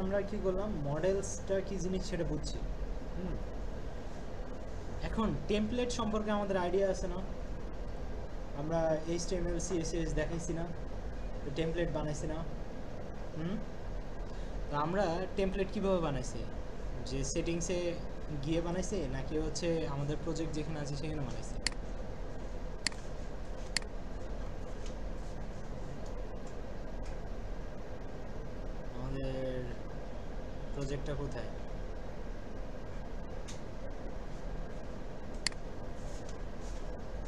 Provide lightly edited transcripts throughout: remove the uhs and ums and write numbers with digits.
আমরা কি করলাম, মডেলসটা কি জিনিস সেটা বুঝছি। এখন টেমপ্লেট সম্পর্কে আমাদের আইডিয়া আছে না? আমরা HTML CSS দেখাইছি না, টেমপ্লেট বানাইছি না? তো আমরা টেমপ্লেট কিভাবে বানাইছি? যে সেটিংসে গিয়ে বানাইছি নাকি হচ্ছে আমাদের প্রজেক্ট যেখানে আছে সেখানে বানাইছি? আমাদের প্রজেক্টটা কোথায়?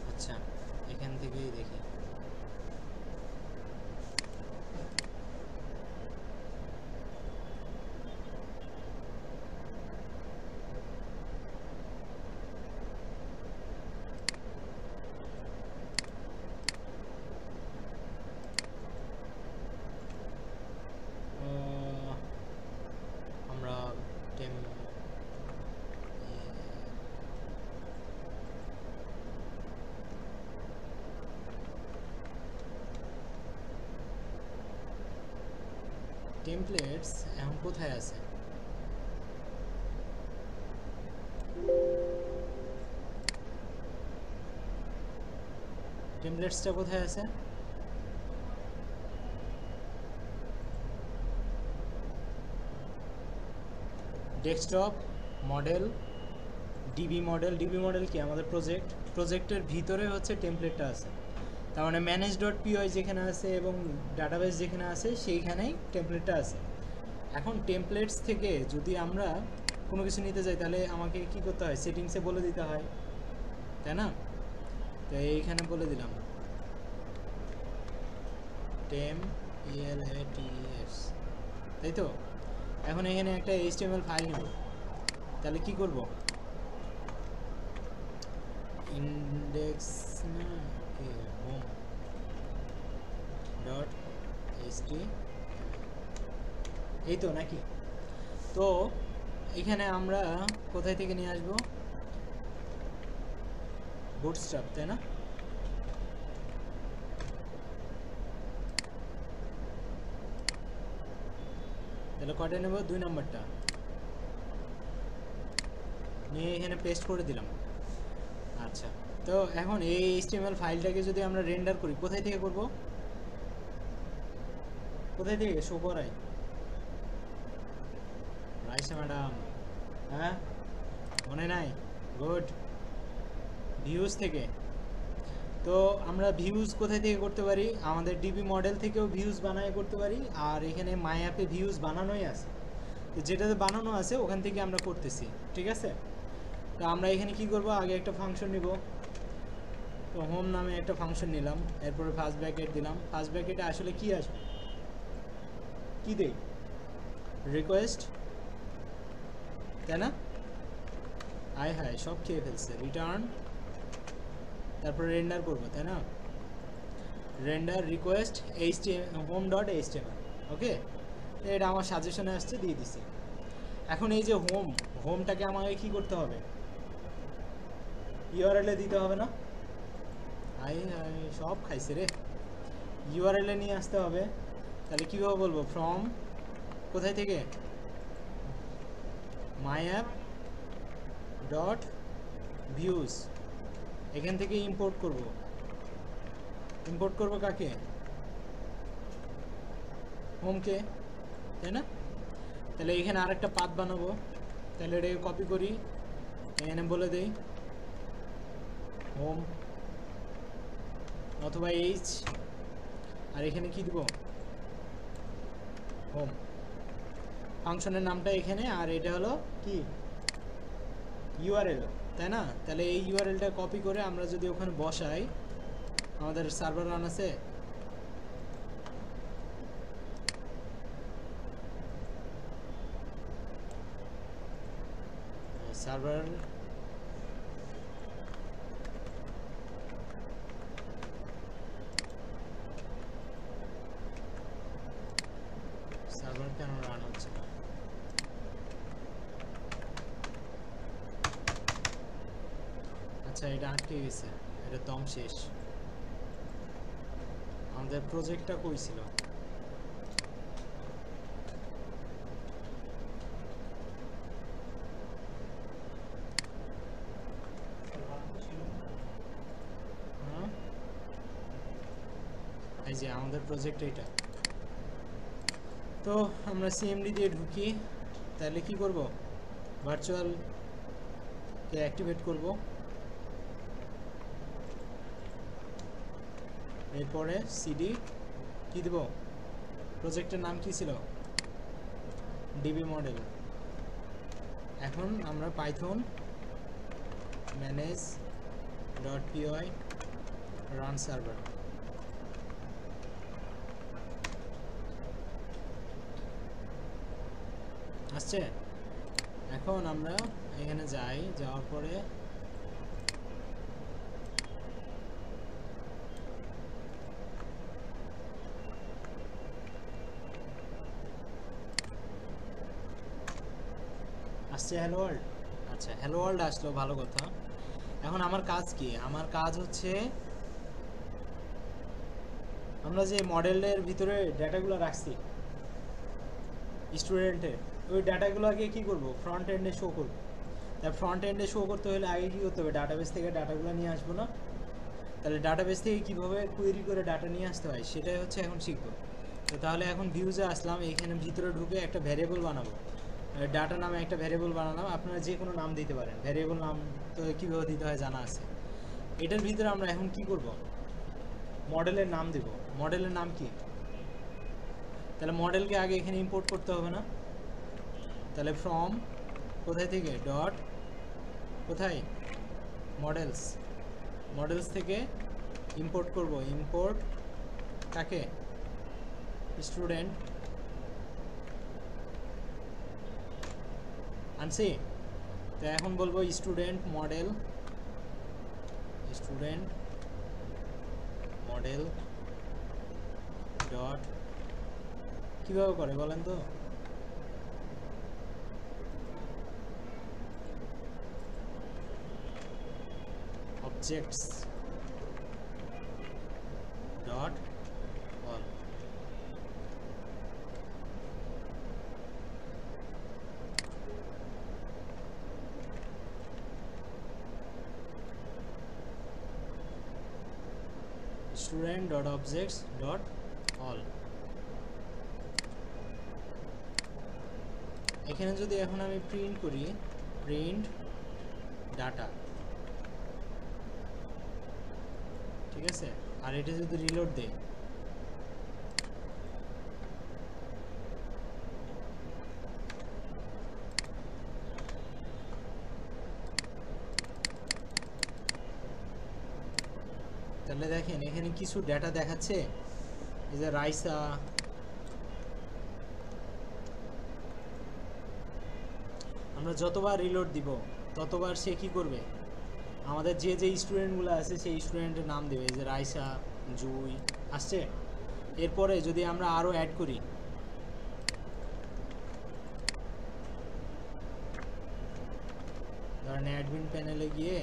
আচ্ছা, এখান থেকেই দেখি। আমরা টেমপ্লেটস এখন কোথায় আছে? টেমপ্লেটসটা কোথায় আছে? Desktop, model, DB model. DB model কি? আমাদের প্রজেক্টের ভিতরে হচ্ছে টেমপ্লেটটা আছে। তার মানে manage.py যেখানে আছে এবং ডাটাবেস যেখানে আছে সেইখানেই টেমপ্লেটটা আছে। এখন টেমপ্লেটস থেকে যদি আমরা কোনো কিছু নিতে যাই তাহলে আমাকে কি করতে হয়? সেটিংসে বলে দিতে হয়, তাই না? তো এইখানে বলে দিলাম templates, তাই তো? এখন এখানে একটা HTML ফাইল নেব, তাহলে কি করব? ইন্ডেক্স না হোম ডট html, এই তো নাকি? তো এখানে আমরা কোথায় থেকে নিয়ে আসবো? বুটস্ট্র্যাপ, তাই না? তাহলে কটা নেব? 2 নম্বরটা নিয়ে এখানে পেস্ট করে দিলাম। আচ্ছা, তো এখন এই HTML ফাইলটাকে যদি আমরা রেন্ডার করি, কোথায় থেকে করব? কোথায় থেকে শো করাই? রাইসা ম্যাডাম, হ্যাঁ মনে নাই? গুড, ভিউজ থেকে। তো আমরা ভিউজ কোথায় থেকে করতে পারি? আমাদের ডিবি মডেল থেকেও ভিউজ বানায় করতে পারি, আর এখানে মাই অ্যাপে ভিউজ বানানোই আছে। তো যেটাতে বানানো আছে ওখান থেকে আমরা করতেছি, ঠিক আছে? তো আমরা এখানে কি করব? আগে একটা ফাংশন নিব। তো হোম নামে একটা ফাংশন নিলাম, এরপরে ফার্স্ট ব্র্যাকেট দিলাম। ফার্স্ট ব্র্যাকেটে আসলে কি আসবে? কি দেই? রিকোয়েস্ট, তাই না? আয় হায়, সব খেয়ে ফেলছে। রিটার্ন, তারপরে রেন্ডার করবো, তাই না? Render request home dot HTML, ওকে? এটা আমার সাজেশনে আসছে, দিয়ে দিছি। এখন এই যে হোমটাকে আমাকে কি করতে হবে? ইউআরএল এ দিতে হবে না? আয় হায়, সব খাইছে রে। ইউআরএল এ নিয়ে আসতে হবে। তাহলে কীভাবে বলবো? ফ্রম কোথায় থেকে? মাই অ্যাপ ডট ভিউজ, এখান থেকে ইম্পোর্ট করব। ইম্পোর্ট করব কাকে? হোমকে, তাই না? তাহলে এখানে আরেকটা পাথ বানাবো। তাহলে এটাকে কপি করি, এখানে বলে দেই হোম অথবা এইচ, আর এখানে কি দিব? হোম। ফাংশনের নামটা এখানে, আর এটা হলো কি? ইউআরএল, তাই না? তাহলে এই ইউআরএলটা কপি করে আমরা যদি ওখানে বসাই, আমাদের সার্ভার রান আছে, সার্ভার কেন রান হচ্ছে না? আচ্ছা, এটা আটকে গেছে, এটা দম শেষ। আমাদের প্রজেক্টটা কই ছিল? যে আমাদের প্রজেক্ট এটা। তো আমরা সিএমডি দিয়ে ঢুকি, তাহলে কি করব, ভার্চুয়াল কে অ্যাক্টিভেট করব, এরপরে সিডি কি দেব, প্রজেক্টের নাম কি ছিল, ডিবি মডেল। এখন আমরা পাইথন manage.py রান সার্ভার, আসছে। এখন আমরা এখানে যাই, যাওয়ার পরে আসছে হ্যালো ওয়ার্ল্ড। আচ্ছা, হ্যালো ওয়ার্ল্ড আসলো, ভালো কথা। এখন আমার কাজ কি, আমার কাজ হচ্ছে আমরা যে মডেলের ভিতরে ডাটাগুলো রাখছি স্টুডেন্টের, ওই ডাটাগুলোকে কি করব, ফ্রন্ট এন্ডে শো করব। তাই ফ্রন্ট এন্ডে শো করতে হলে আগে কি করতে হবে, ডাটাবেস থেকে ডাটাগুলো নিয়ে আসবো না? তাহলে ডাটাবেস থেকে কীভাবে কোয়েরি করে ডাটা নিয়ে আসতে হয় সেটাই হচ্ছে এখন শিখবো। তো তাহলে এখন ভিউজে আসলাম, এখানে ভিতরে ঢুকে একটা ভ্যারিয়েবল বানাবো, ডাটা নামে একটা ভ্যারিয়েবল বানালাম। আপনারা যে কোনো নাম দিতে পারেন, ভ্যারিয়েবল নাম তো কীভাবে দিতে হয় জানা আছে। এটার ভিতরে আমরা এখন কি করব, মডেলের নাম দেব। মডেলের নাম কি, তাহলে মডেলকে আগে এখানে ইম্পোর্ট করতে হবে না? তাহলে ফ্রম কোথায় থেকে, ডট কোথায়, মডেলস, মডেলস থেকে ইম্পোর্ট করব। ইম্পোর্ট কাকে, স্টুডেন্ট আনছি। তো এখন বলবো student model, student model dot, কীভাবে করে বলেন তো, objects dot all. Student dot objects dot all. এখানে যদি এখন আমি প্রিন্ট করি, প্রিন্ট ডাটা, ঠিক আছে। আর এটা যদি রিলোড দেই, তাহলে দেখেন এখানে কিছু ডেটা দেখাচ্ছে, এই যে রাইসা, আমরা যতবার রিলোড দিব ততবার সে কি করবে, আমাদের যে যে স্টুডেন্টগুলো আছে সেই স্টুডেন্টের নাম দেবে, এই যে রাইসা, জুই আসছে। এরপরে যদি আমরা আরও অ্যাড করি, ধরেন অ্যাডমিন প্যানেলে গিয়ে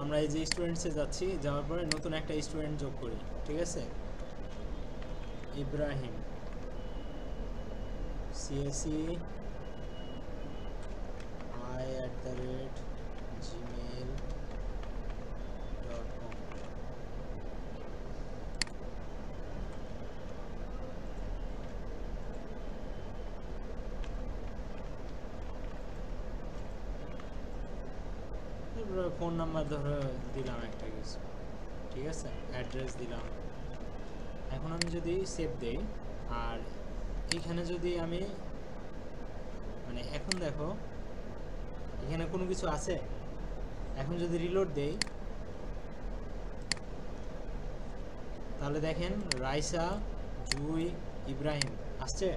আমরা এই যে স্টুডেন্টসে যাচ্ছি, যাওয়ার পরে নতুন একটা স্টুডেন্ট যোগ করি, ঠিক আছে। Ibrahim, CSE i@gmail.com। Phone number ধরে দিলাম একটা কিছু, ঠিক আছে, অ্যাড্রেস দিলাম। এখন আমি যদি সেভ দেই, আর এখানে যদি আমি মানে এখন দেখো এখানে কোনো কিছু আছে, এখন যদি রিলোড দেই তাহলে দেখেন রাইসা, জুই, ইব্রাহিম আসছে।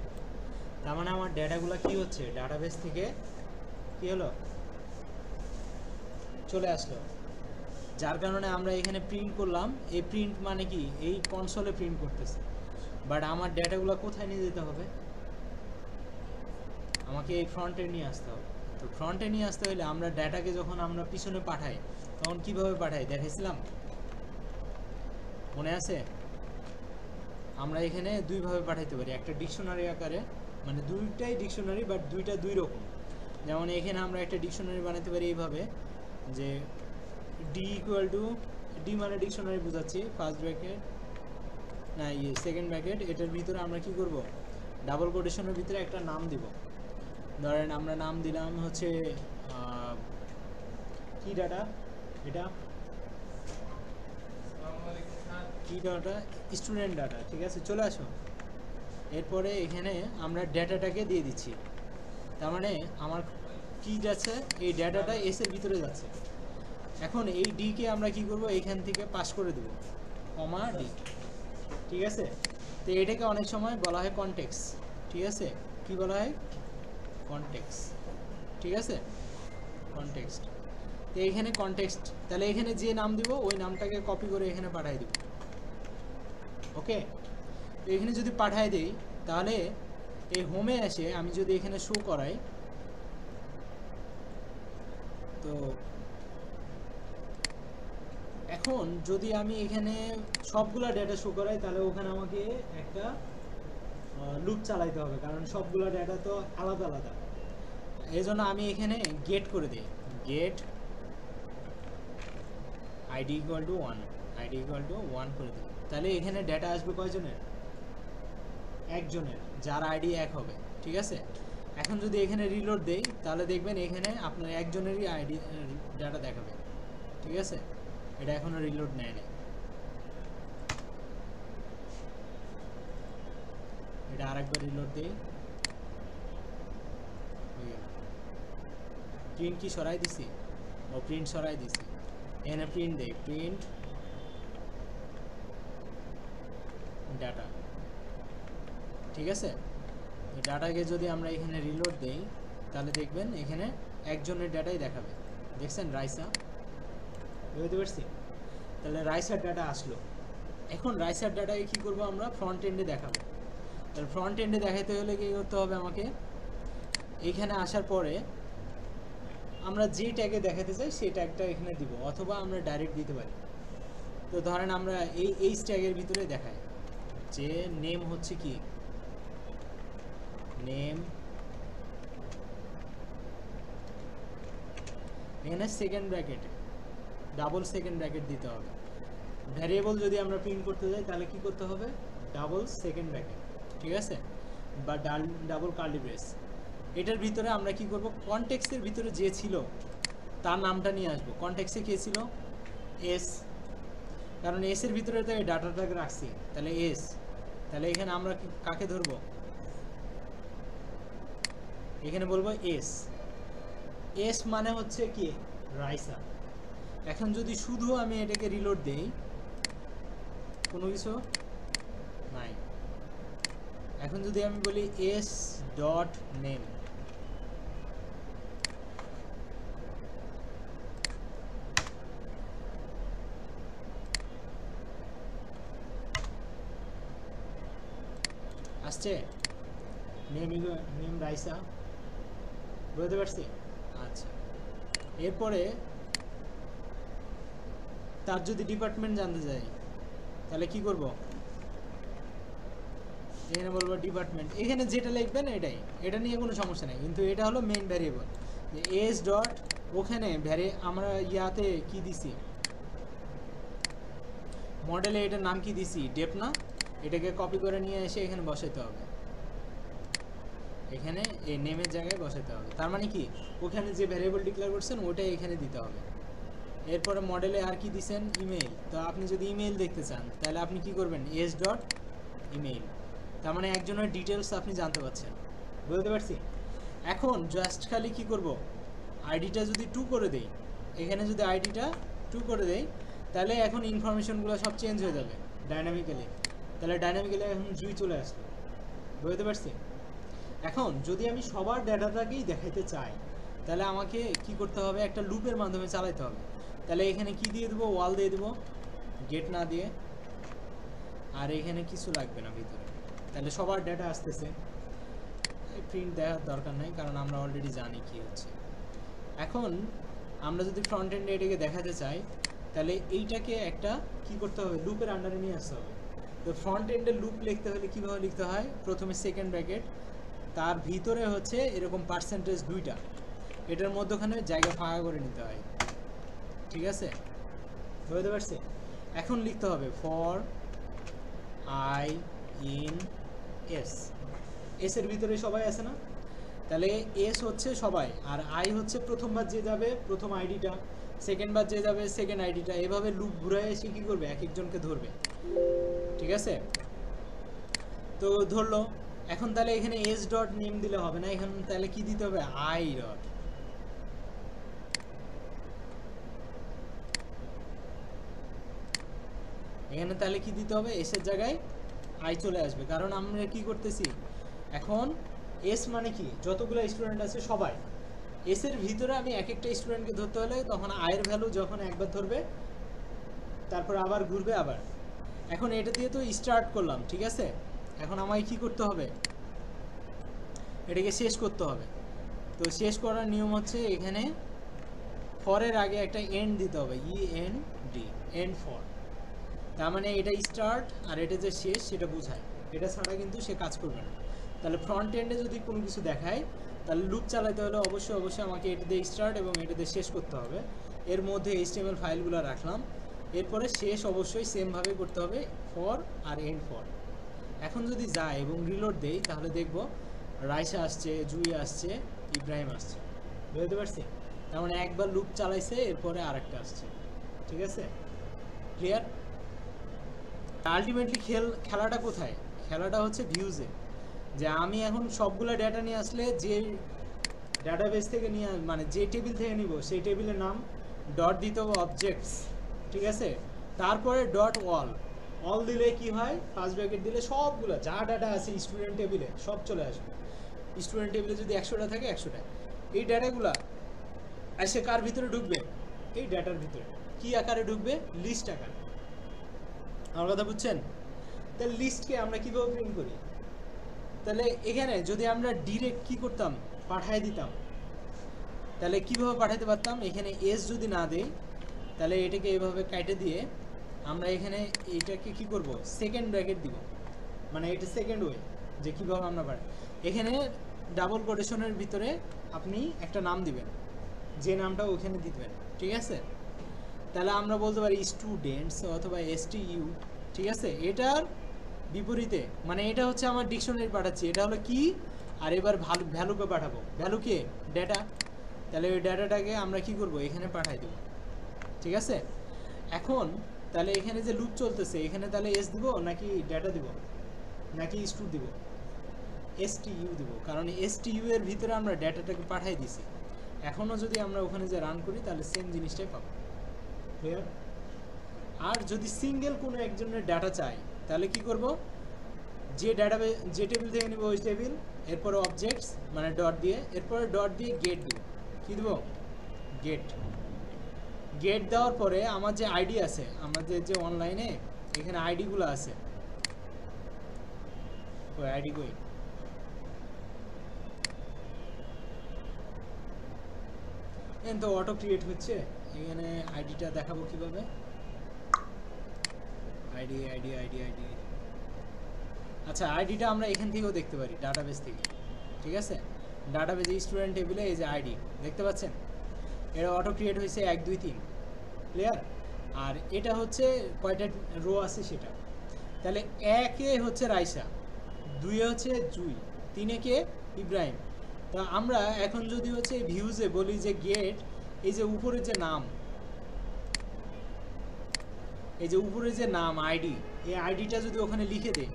তার মানে আমার ডেটাগুলো কি হচ্ছে, ডাটাবেস থেকে কি হলো, চলে আসলো। যার কারণে আমরা এখানে প্রিন্ট করলাম, এই প্রিন্ট মানে কি, এই কনসোলে প্রিন্ট করতেছে। বাট আমার ডেটাগুলো কোথায় নিয়ে যেতে হবে, আমাকে এই ফ্রন্টে নিয়ে আসতে হবে। তো ফ্রন্টে নিয়ে আসতে হলে আমরা ডাটাকে যখন আমরা পিছনে পাঠাই তখন কিভাবে পাঠাই দেখেছিলাম, মনে আছে? আমরা এখানে দুইভাবে পাঠাইতে পারি, একটা ডিকশনারি আকারে, মানে দুইটাই ডিকশনারি বাট দুইটা দুই রকম। যেমন এখানে আমরা একটা ডিকশনারি বানাতে পারি এইভাবে যে ডি ইকুয়াল টু, ডি মানে ডিকশনারি বোঝাচ্ছি, ফার্স্ট ব্র্যাকেট না সেকেন্ড ব্র্যাকেট, এটার ভিতরে আমরা কি করব, ডাবল কোটেশনের ভিতরে একটা নাম দিব। ধরেন আমরা নাম দিলাম হচ্ছে কি ডাটা, এটা কি ডাটা, স্টুডেন্ট ডাটা, ঠিক আছে, চলে আসো। এরপরে এখানে আমরা ডেটাটাকে দিয়ে দিচ্ছি, তার মানে আমার কি যাচ্ছে, এই ডেটাটা এস এর ভিতরে যাচ্ছে। এখন এই ডি কে আমরা কি করব, এইখান থেকে পাস করে দেব কমা ডি, ঠিক আছে। তো এটাকে অনেক সময় বলা হয় কনটেক্সট, ঠিক আছে, কি বলা হয়, কনটেক্সট, ঠিক আছে, কনটেক্সট। তো এইখানে কনটেক্সট, তাহলে এখানে যে নাম দিব ওই নামটাকে কপি করে এখানে পাঠিয়ে দিব, ওকে। তো এখানে যদি পাঠিয়ে দেই তাহলে এই হোমে এসে আমি যদি এখানে শো করাই, তো এখন যদি আমি এখানে সবগুলা ডেটা শো করাই তাহলে ওখানে আমাকে একটা লুপ চালাইতে হবে, কারণ সবগুলা ডেটা তো আলাদা আলাদা। এই জন্য আমি এখানে গেট করে দিই, get ID equal to 1, ID equal to 1 করে দিই। তাহলে এখানে ডেটা আসবে কয়জনের, একজনের, যার আইডি 1 হবে, ঠিক আছে। এখন যদি এখানে রিলোড দেই তাহলে দেখবেন এখানে আপনার একজনেরই আইডি ডাটা দেখাবে, ঠিক আছে। এটা এখনো রিলোড নেয় না, এটা আরেকবার রিলোড দেই, প্রিন্ট কি সরাই দিছি, ও প্রিন্ট সরাই দিছি, এখানে প্রিন্ট দেই, প্রিন্ট ডাটা, ঠিক আছে। তো ডাটাকে যদি আমরা এখানে রিলোড দেই তাহলে দেখবেন এখানে একজনের ডাটাই দেখাবে, দেখছেন, রাইসা, বুঝতে পারছি। তাহলে রাইসার ডাটা আসলো। এখন রাইসার ডাটাকে কী করবো, আমরা ফ্রন্ট এন্ডে দেখাবো। তাহলে ফ্রন্ট এন্ডে দেখাতে হলে কী করতে হবে, আমাকে এইখানে আসার পরে আমরা যে ট্যাগে দেখাতে চাই সেই ট্যাগটা এখানে দিব, অথবা আমরা ডাইরেক্ট দিতে পারি। তো ধরেন আমরা এই ট্যাগের ভিতরে দেখাই যে নেম হচ্ছে কি, নেম, এখানে second bracket, double second bracket দিতে হবে। ভ্যারিয়েবল যদি আমরা প্রিন্ট করতে যাই তাহলে কি করতে হবে, ডাবল সেকেন্ড ব্র্যাকেট, ঠিক আছে, বা ডাবল কার্লি ব্রেস। এটার ভিতরে আমরা কি করব, কনটেক্সটের ভিতরে যে ছিল তার নামটা নিয়ে আসবো। কনটেক্সটে কে ছিল, এস, কারণ এস এর ভিতরে তো এই ডাটাটাকে রাখছি, তাহলে এস। তাহলে এখানে আমরা কাকে ধরবো, এখানে বলবো এস, এস মানে হচ্ছে কি, রাইসা। এখন যদি শুধু আমি এটাকে রিলোড দেই, কোনো কিছু নাই। এখন যদি আমি বলি এস ডট নেম, আসছে নেম রাইসা, বুঝতে পারছি। আচ্ছা, এরপরে তার যদি ডিপার্টমেন্ট জানতে চাই তাহলে কি করব, এখানে বলবো ডিপার্টমেন্ট, এখানে যেটা লিখবেন এটাই, এটা নিয়ে কোনো সমস্যা নেই। কিন্তু এটা হলো মেইন ভ্যারিয়েবল, যে এস ডট, ওখানে আমরা ইয়াতে কি দিছি, মডেলে এটার নাম কি দিছি, ডেপ না, এটাকে কপি করে নিয়ে এসে এখানে বসাইতে হবে, এখানে এই নেমের জায়গায় বসাতে হবে। তার মানে কি, ওখানে যে ভ্যারিয়েবল ডিক্লেয়ার করছেন ওটাই এখানে দিতে হবে। এরপরে মডেলে আর কি দিছেন, ইমেইল। তো আপনি যদি ইমেইল দেখতে চান তাহলে আপনি কি করবেন, এস ডট ইমেইল। তার মানে একজনের ডিটেলস আপনি জানতে পারছেন, বুঝতে পারছি। এখন জাস্ট খালি কি করব, আইডিটা যদি 2 করে দেই, এখানে যদি আইডিটা 2 করে দেই তাহলে এখন ইনফরমেশনগুলো সব চেঞ্জ হয়ে যাবে ডাইনামিক্যালি। তাহলে ডাইনামিক্যালি এখন জুই চলে আসলো, বুঝতে পারছি। এখন যদি আমি সবার ডেটাটাকেই দেখাইতে চাই তাহলে আমাকে কি করতে হবে, একটা লুপের মাধ্যমে চালাতে হবে। তাহলে এখানে কি দিয়ে দেবো, ওয়াল দিয়ে দেবো, গেট না দিয়ে, আর এখানে কিছু লাগবে না ভিতরে। তাহলে সবার ডেটা আসতেছে, প্রিন্ট দেওয়ার দরকার নাই কারণ আমরা অলরেডি জানি কি হচ্ছে। এখন আমরা যদি ফ্রন্ট এন্ডে এটাকে দেখাতে চাই তাহলে এইটাকে একটা কি করতে হবে, লুপের আন্ডারে নিয়ে আসতে হবে। তো ফ্রন্ট এন্ডে লুপ লিখতে হলে কীভাবে লিখতে হয়, প্রথমে সেকেন্ড ব্র্যাকেট, তার ভিতরে হচ্ছে এরকম পার্সেন্টেজ 2টা, এটার মধ্যখানে জায়গা ফাঁকা করে নিতে হয়, ঠিক আছে, বুঝতে পারছি। এখন লিখতে হবে ফর আই ইন এস, এসের ভিতরে সবাই আছে না, তাহলে এস হচ্ছে সবাই, আর আই হচ্ছে প্রথমবার যে যাবে প্রথম আইডিটা, সেকেন্ডবার যে যাবে সেকেন্ড আইডিটা, এভাবে লুপ ঘুরায় এসে কী করবে, এক একজনকে ধরবে, ঠিক আছে। তো ধরলো, এখন তাহলে এখানে এস ডট নেম দিলে হবে না, এখানে তাহলে কি দিতে হবে, আই ডট, এখানে তাহলে কি দিতে হবে, এসের জায়গায় আই চলে আসবে, কারণ আমরা কি করতেছি এখন, এস মানে কি, যতগুলো স্টুডেন্ট আছে সবাই, এসের ভিতরে আমি এক একটা স্টুডেন্টকে ধরতে হলে তখন আয়ের ভ্যালু যখন একবার ধরবে তারপর আবার ঘুরবে আবার। এখন এটা দিয়ে তো স্টার্ট করলাম, ঠিক আছে, এখন আমায় কি করতে হবে, এটাকে শেষ করতে হবে। তো শেষ করার নিয়ম হচ্ছে এখানে ফরের আগে একটা এন্ড দিতে হবে, END, এন্ড ফর, তার মানে এটা স্টার্ট আর এটা যে শেষ সেটা বোঝায়, এটা ছাড়া কিন্তু সে কাজ করবে না। তাহলে ফ্রন্ট এন্ডে যদি কোনো কিছু দেখায় তাহলে লুপ চালাতে হলে অবশ্যই আমাকে এটা দিয়ে স্টার্ট এবং এটা দিয়ে শেষ করতে হবে, এর মধ্যে HTML ফাইলগুলো রাখলাম, এরপরে শেষ অবশ্যই সেমভাবে করতে হবে, ফর আর এন্ড ফর। এখন যদি যায় এবং রিলোড দেই তাহলে দেখব রাইসা আসছে, জুই আসছে, ইব্রাহিম আসছে, বুঝতে পারছি। তার মানে একবার লুপ চালাইছে এরপরে আরেকটা আসছে, ঠিক আছে, ক্লিয়ার। আলটিমেটলি খেলাটা কোথায়, খেলাটা হচ্ছে ভিউজে, যে আমি এখন সবগুলো ডেটা নিয়ে আসলে যে ডাটাবেস থেকে নিয়ে মানে যে টেবিল থেকে নিব সেই টেবিলের নাম ডট দিতে হবে অবজেক্টস, ঠিক আছে, তারপরে ডট অল দিলে কি হয়, ফার্স্ট ব্র্যাকেট দিলে সবগুলো যা ডাটা আছে স্টুডেন্ট টেবিলে সব চলে আসবে। স্টুডেন্ট টেবিলে যদি 100টা থাকে 100টা, এই ডাটাগুলো এসে কার ভিতরে ঢুকবে, এই ডাটার ভিতরে কি আকারে ঢুকবে, লিস্ট আকারে। আমার কথা বুঝছেন? তাহলে লিস্টকে আমরা কীভাবে প্রিন্ট করি, তাহলে এখানে যদি আমরা ডিরেক্ট কি করতাম, পাঠায় দিতাম, তাহলে কিভাবে পাঠাতে পারতাম, এখানে এস যদি না দেই তাহলে এটাকে এভাবে কাটে দিয়ে আমরা এখানে এইটাকে কি করব, সেকেন্ড ব্র্যাকেট দিব, মানে এটা সেকেন্ড ওয়ে যে কীভাবে আমরা পাঠাই। এখানে ডাবল কোটেশনের ভিতরে আপনি একটা নাম দিবেন, যে নামটা ওখানে দিবেন, ঠিক আছে। তাহলে আমরা বলতে পারি স্টুডেন্টস অথবা STU, ঠিক আছে। এটার বিপরীতে মানে এটা হচ্ছে আমার ডিকশনারি পাঠাচ্ছি, এটা হলো কি, আর এবার ভ্যালুকে পাঠাবো, ভ্যালুকে ডেটা, তাহলে ওই ডেটাটাকে আমরা কি করব, এখানে পাঠাই দেব, ঠিক আছে। এখন তাহলে এখানে যে লুপ চলতেছে এখানে তাহলে এস দিব নাকি ডেটা দিব নাকি স্টু দিব, STU দিব, কারণ STU এর ভিতরে আমরা ডেটাটাকে পাঠাই দিছি। এখনও যদি আমরা ওখানে যে রান করি তাহলে সেম জিনিসটাই পাবো, ক্লিয়ার। আর যদি সিঙ্গেল কোনো একজনের ডাটা চাই তাহলে কি করব, যে ডাটাবেস যে টেবিল থেকে নিব ওই টেবিল, এরপরে অবজেক্টস মানে ডট দিয়ে, এরপরে ডট দিয়ে গেট দিব, কী দেব, গেট দেওয়ার পরে আমার যে আইডি আছে, আমাদের যে অনলাইনে এখানে আইডিগুলো আছে, ওই আইডি কই, এখানে তো অটো ক্রিয়েট হচ্ছে, এখানে আইডিটা দেখাবো কিভাবে, আইডি, আচ্ছা আইডিটা আমরা এখান থেকেও দেখতে পারি ডাটাবেস থেকে, ঠিক আছে। ডাটাবেসে স্টুডেন্ট টেবিলে এই যে আইডি দেখতে পাচ্ছেন, এটা অটো ক্রিয়েট হয়েছে 1 2 3, ক্লিয়ার। আর এটা হচ্ছে কয়টা রো আছে সেটা, তাহলে 1-এ হচ্ছে রাইসা, 2-এ হচ্ছে জুই, 3-এ কে ইব্রাহিম। তা আমরা এখন যদি হচ্ছে ভিউজে বলি যে গেট, এই যে উপরে যে নাম, এই যে উপরে যে নাম আইডি, এই আইডিটা যদি ওখানে লিখে দেয়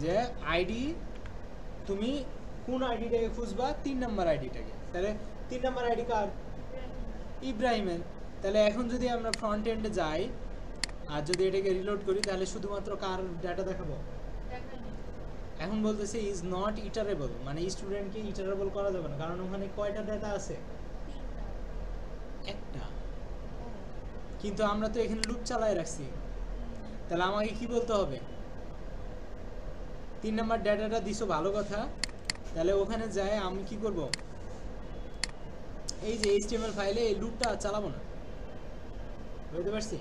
যে আইডি তুমি কোন আইডিটাকে খুঁজবা, 3 নাম্বার আইডিটাকে, তাহলে 3 নাম্বার আইডি কার, ইব্রাহিমের। তাহলে এখন যদি আমরা ফ্রন্ট এন্ডে যাই আর যদি এটাকে রিলোড করি তাহলে শুধুমাত্র কার ডাটা দেখাবো, এখন বলতেছে ইজ নট ইটারেবল, মানে স্টুডেন্টকে ইটারেবল করা যাবে না, কারণ ওখানে কয়টা ডাটা আছে, একটা, কিন্তু আমরা তো এখানে লুপ চালায় রাখছি, তাহলে আমাকে কি বলতে হবে, 3 নাম্বার ডাটাটা দিছো ভালো কথা, তাহলে ওখানে যায় আমি কি করব, এই যে এইচটিএমএল ফাইলে এই লুপটা চালাবো না, বুঝতে পারছি?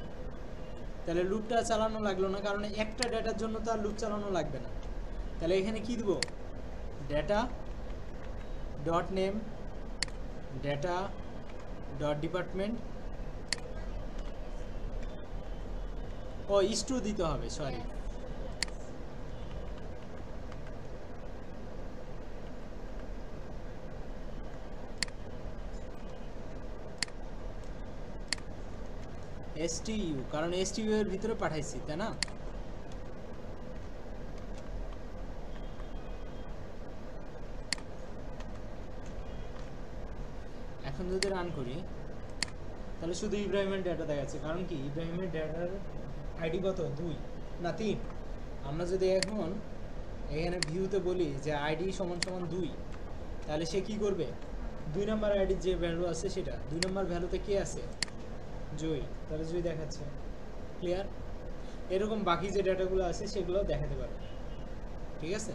তাহলে লুপটা চালানো লাগলো না, কারণ একটা ডেটার জন্য তো আর লুপ চালানো লাগবে না। তাহলে এখানে কি দিব, data dot name data dot department, ও ইস্টু দিতে হবে, সরি। STU, কারণ STU এর ভিতরে পাঠাইছি, তাই না? এখন যদি রান করি তাহলে শুধু ইব্রাহিমের ডেটা দেখাচ্ছে, কারণ কি ইব্রাহিমের ডেটার আইডি কত, 2 না 3। আমরা যদি এখন এখানে ভিউতে বলি যে আইডি সমান সমান 2, তাহলে সে কি করবে, 2 নম্বর আইডির যে ভ্যালু আছে সেটা, 2 নম্বর ভ্যালুতে কে আছে, জয়, তাহলে জয় দেখাচ্ছে। ক্লিয়ার? এরকম বাকি যে ডেটাগুলো আছে সেগুলো দেখাতে পারবে, ঠিক আছে?